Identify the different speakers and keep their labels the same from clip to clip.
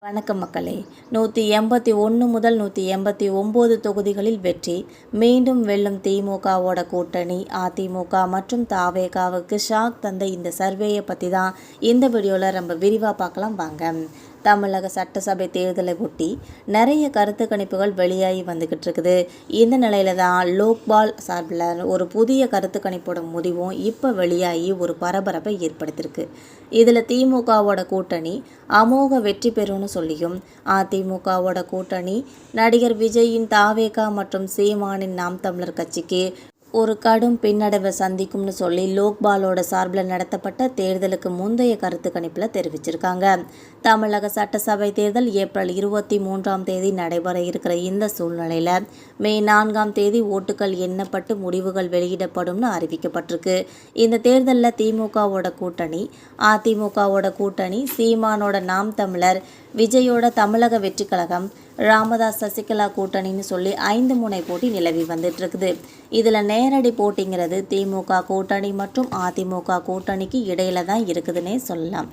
Speaker 1: வணக்கம் மக்களே. 181 முதல் 189 தொகுதிகளில் வெற்றி, மீண்டும் வெல்லும் திமுகவோட கூட்டணி. அதிமுக மற்றும் தாவேகாவுக்கு ஷாக் தந்த இந்த சர்வேயை பற்றி தான் இந்த வீடியோவில் ரொம்ப விரிவாக பார்க்கலாம் வாங்க. தமிழக சட்டசபை தேர்தலை ஒட்டி நிறைய கருத்து கணிப்புகள் வெளியாகி வந்துக்கிட்டு இருக்குது. இந்த நிலையில தான் லோக்பால் சார்பில் ஒரு புதிய கருத்து கணிப்போட முடிவும் இப்போ வெளியாகி ஒரு பரபரப்பை ஏற்படுத்தியிருக்கு. இதில் திமுகவோட கூட்டணி அமோக வெற்றி பெறும்னு சொல்லியும், அதிமுகவோட கூட்டணி நடிகர் விஜயின் தாவேகா மற்றும் சீமானின் நாம் தமிழர் கட்சிக்கு ஒரு கடும் பின்னடைவை சந்திக்கும்னு சொல்லி லோக்பாலோட சார்பில் நடத்தப்பட்ட தேர்தலுக்கு முந்தைய கருத்து கணிப்பில் தெரிவிச்சிருக்காங்க. தமிழக சட்டசபை தேர்தல் ஏப்ரல் 23ஆம் தேதி நடைபெற இருக்கிற இந்த சூழ்நிலையில் மே 4ஆம் தேதி ஓட்டுகள் எண்ணப்பட்டு முடிவுகள் வெளியிடப்படும்னு அறிவிக்கப்பட்டிருக்கு. இந்த தேர்தலில் திமுகவோட கூட்டணி, அதிமுகவோட கூட்டணி, சீமானோட நாம் தமிழர், விஜயோட தமிழக வெற்றி கழகம், ராமதாஸ் சசிகலா கூட்டணின்னு சொல்லி 5 முனை போட்டி நிலவி வந்துட்டு இருக்குது. இதில் நேரடி போட்டிங்கிறது திமுக கூட்டணி மற்றும் அதிமுக கூட்டணிக்கு இடையில தான் இருக்குதுன்னே சொல்லலாம்.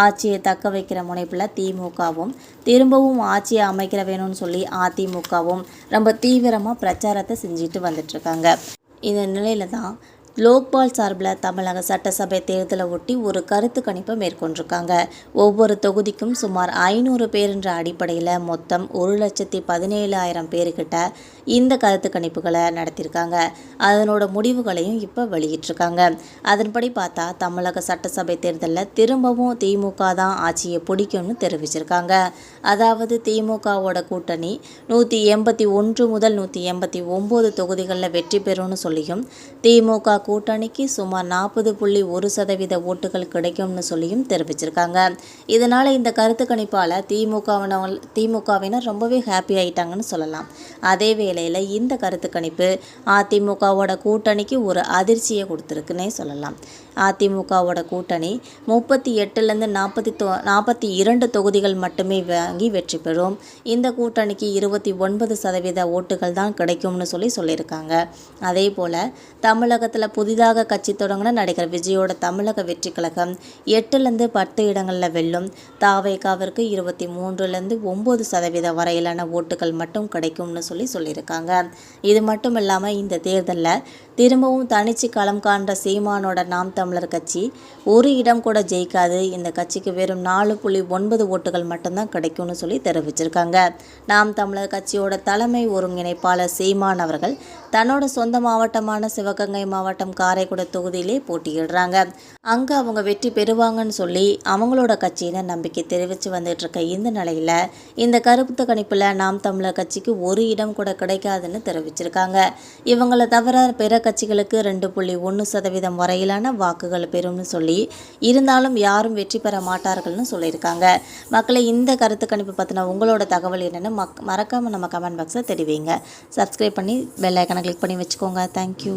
Speaker 1: ஆட்சியை தக்க வைக்கிற முனைப்பில் திமுகவும், திரும்பவும் ஆட்சியை அமைக்கிற வேணும்னு சொல்லி அதிமுகவும் ரொம்ப தீவிரமாக பிரச்சாரத்தை செஞ்சுட்டு வந்துட்டுருக்காங்க. இந்த நிலையில தான் லோக்பால் சார்பில் தமிழக சட்டசபை தேர்தலை ஒட்டி ஒரு கருத்து கணிப்பை மேற்கொண்டிருக்காங்க. ஒவ்வொரு தொகுதிக்கும் சுமார் 500 பேர் என்ற அடிப்படையில் மொத்தம் 1,17,000 பேருக்கிட்ட இந்த கருத்து கணிப்புகளை நடத்தியிருக்காங்க. அதனோட முடிவுகளையும் இப்போ வெளியிட்டிருக்காங்க. அதன்படி பார்த்தா தமிழக சட்டசபை தேர்தலில் திரும்பவும் திமுக தான் ஆட்சியை பிடிக்கும்னு தெரிவிச்சிருக்காங்க. அதாவது திமுகவோட கூட்டணி 181 முதல் 189 தொகுதிகளில் வெற்றி பெறும்னு சொல்லியும், திமுக கூட்டணிக்கு சுமார் 40.1% ஓட்டுகள் கிடைக்கும்னு சொல்லியும் தெரிவிச்சிருக்காங்க. இதனால் இந்த கருத்து கணிப்பால் திமுகவினர் ரொம்பவே ஹாப்பி ஆயிட்டாங்கன்னு சொல்லலாம். அதே வேளையில் இந்த கருத்து கணிப்பு அதிமுகவோட கூட்டணிக்கு ஒரு அதிர்ச்சியை கொடுத்துருக்குன்னே சொல்லலாம். அதிமுகவோட கூட்டணி 38லேருந்து 42 தொகுதிகள் மட்டுமே வாங்கி வெற்றி பெறும். இந்த கூட்டணிக்கு 29% ஓட்டுகள் தான் கிடைக்கும்னு சொல்லியிருக்காங்க. அதே போல் தமிழகத்தில் புதிதாக கட்சி தொடங்கின நடிகர் விஜயோட தமிழக வெற்றி கழகம் 8லேருந்து 10 இடங்களில் வெல்லும். தாவேகாவிற்கு 23லேருந்து 9% வரையிலான ஓட்டுகள் மட்டும் கிடைக்கும்னு சொல்லியிருக்காங்க. இது மட்டும் இல்லாமல் இந்த தேர்தலில் திரும்பவும் தனிச்சு களம் காண்ற சீமானோட நாம் தமிழர் கட்சி ஒரு இடம் கூட ஜெயிக்காது. இந்த கட்சிக்கு வெறும் 4.9 ஓட்டுகள் மட்டும்தான் கிடைக்கும்னு சொல்லி தெரிவிச்சிருக்காங்க. நாம் தமிழர் கட்சியோட தலைமை ஒருங்கிணைப்பாளர் சீமான் அவர்கள் தன்னோட சொந்த மாவட்டமான சிவகங்கை மாவட்டம் காரைக்குடி தொகுதியிலே போட்டியிடுறாங்க. அங்கே அவங்க வெற்றி பெறுவாங்கன்னு சொல்லி அவங்களோட கட்சியினர் நம்பிக்கை தெரிவித்து வந்துட்டு இருக்க இந்த நிலையில் இந்த கருத்து கணிப்பில் நாம் தமிழர் கட்சிக்கு ஒரு இடம் கூட கிடைக்காதுன்னு தெரிவிச்சிருக்காங்க. இவங்களை தவிர பிற கட்சிகளுக்கு 2.1% வரையிலான வாக்குகள் பெறும்னு சொல்லி, இருந்தாலும் யாரும் வெற்றி பெற மாட்டார்கள்னு சொல்லியிருக்காங்க. மக்களை இந்த கருத்து கணிப்பு பற்றின உங்களோட தகவல் என்னென்னு மறக்காமல் நம்ம கமெண்ட் பாக்ஸில் தெரிவிங்க. சப்ஸ்கிரைப் பண்ணி பெல் ஐக்கனை கிளிக் பண்ணி வச்சுக்கோங்க. தேங்க்யூ.